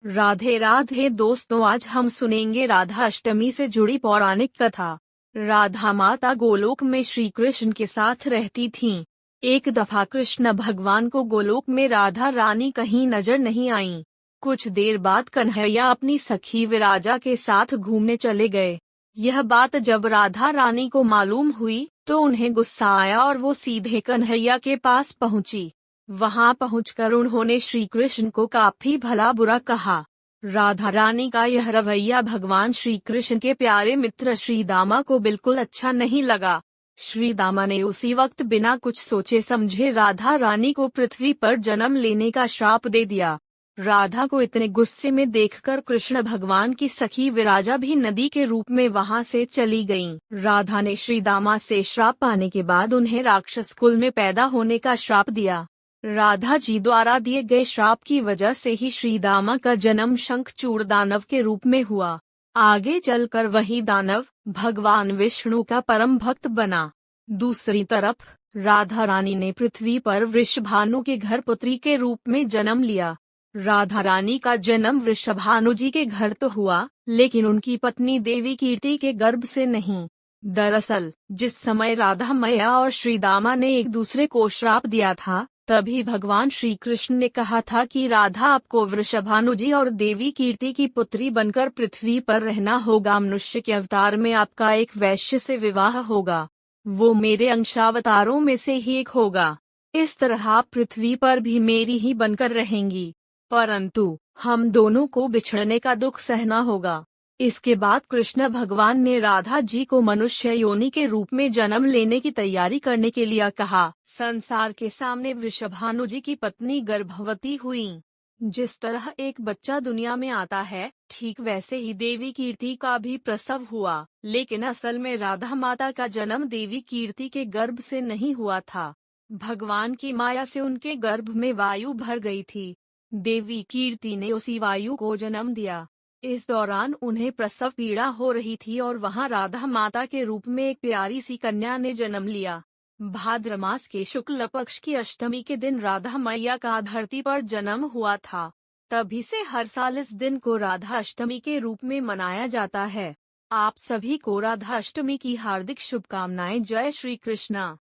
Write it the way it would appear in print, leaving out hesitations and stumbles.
राधे राधे दोस्तों, आज हम सुनेंगे राधा अष्टमी से जुड़ी पौराणिक कथा। राधा माता गोलोक में श्री कृष्ण के साथ रहती थीं। एक दफा कृष्ण भगवान को गोलोक में राधा रानी कहीं नजर नहीं आईं। कुछ देर बाद कन्हैया अपनी सखी विराजा के साथ घूमने चले गए। यह बात जब राधा रानी को मालूम हुई तो उन्हें गुस्सा आया और वो सीधे कन्हैया के पास पहुंची। वहां पहुंचकर उन्होंने श्री कृष्ण को काफी भला बुरा कहा। राधा रानी का यह रवैया भगवान श्री कृष्ण के प्यारे मित्र श्री दामा को बिल्कुल अच्छा नहीं लगा। श्री दामा ने उसी वक्त बिना कुछ सोचे समझे राधा रानी को पृथ्वी पर जन्म लेने का श्राप दे दिया। राधा को इतने गुस्से में देखकर कृष्ण भगवान की सखी विराजा भी नदी के रूप में वहां से चली गईं। राधा ने श्री दामा से श्राप पाने के बाद उन्हें राक्षस कुल में पैदा होने का श्राप दिया। राधा जी द्वारा दिए गए श्राप की वजह से ही श्री दामा का जन्म शंखचूड़ दानव के रूप में हुआ। आगे चलकर वही दानव भगवान विष्णु का परम भक्त बना। दूसरी तरफ राधा रानी ने पृथ्वी पर वृषभानु के घर पुत्री के रूप में जन्म लिया। राधा रानी का जन्म वृषभानु जी के घर तो हुआ, लेकिन उनकी पत्नी देवी कीर्ति के गर्भ से नहीं। दरअसल जिस समय राधा मैया और श्री दामा ने एक दूसरे को श्राप दिया था, तभी भगवान श्री कृष्ण ने कहा था कि राधा आपको वृषभानु जी और देवी कीर्ति की पुत्री बनकर पृथ्वी पर रहना होगा। मनुष्य के अवतार में आपका एक वैश्य से विवाह होगा, वो मेरे अंशावतारों में से ही एक होगा। इस तरह आप पृथ्वी पर भी मेरी ही बनकर रहेंगी, परंतु हम दोनों को बिछड़ने का दुख सहना होगा। इसके बाद कृष्ण भगवान ने राधा जी को मनुष्य योनि के रूप में जन्म लेने की तैयारी करने के लिए कहा। संसार के सामने वृषभानु जी की पत्नी गर्भवती हुई। जिस तरह एक बच्चा दुनिया में आता है, ठीक वैसे ही देवी कीर्ति का भी प्रसव हुआ, लेकिन असल में राधा माता का जन्म देवी कीर्ति के गर्भ से नहीं हुआ था। भगवान की माया से उनके गर्भ में वायु भर गई थी। देवी कीर्ति ने उसी वायु को जन्म दिया। इस दौरान उन्हें प्रसव पीड़ा हो रही थी और वहां राधा माता के रूप में एक प्यारी सी कन्या ने जन्म लिया। भाद्र मास के शुक्ल पक्ष की अष्टमी के दिन राधा मैया का धरती पर जन्म हुआ था। तभी से हर साल इस दिन को राधा अष्टमी के रूप में मनाया जाता है। आप सभी को राधा अष्टमी की हार्दिक शुभकामनाएं। जय श्री कृष्णा।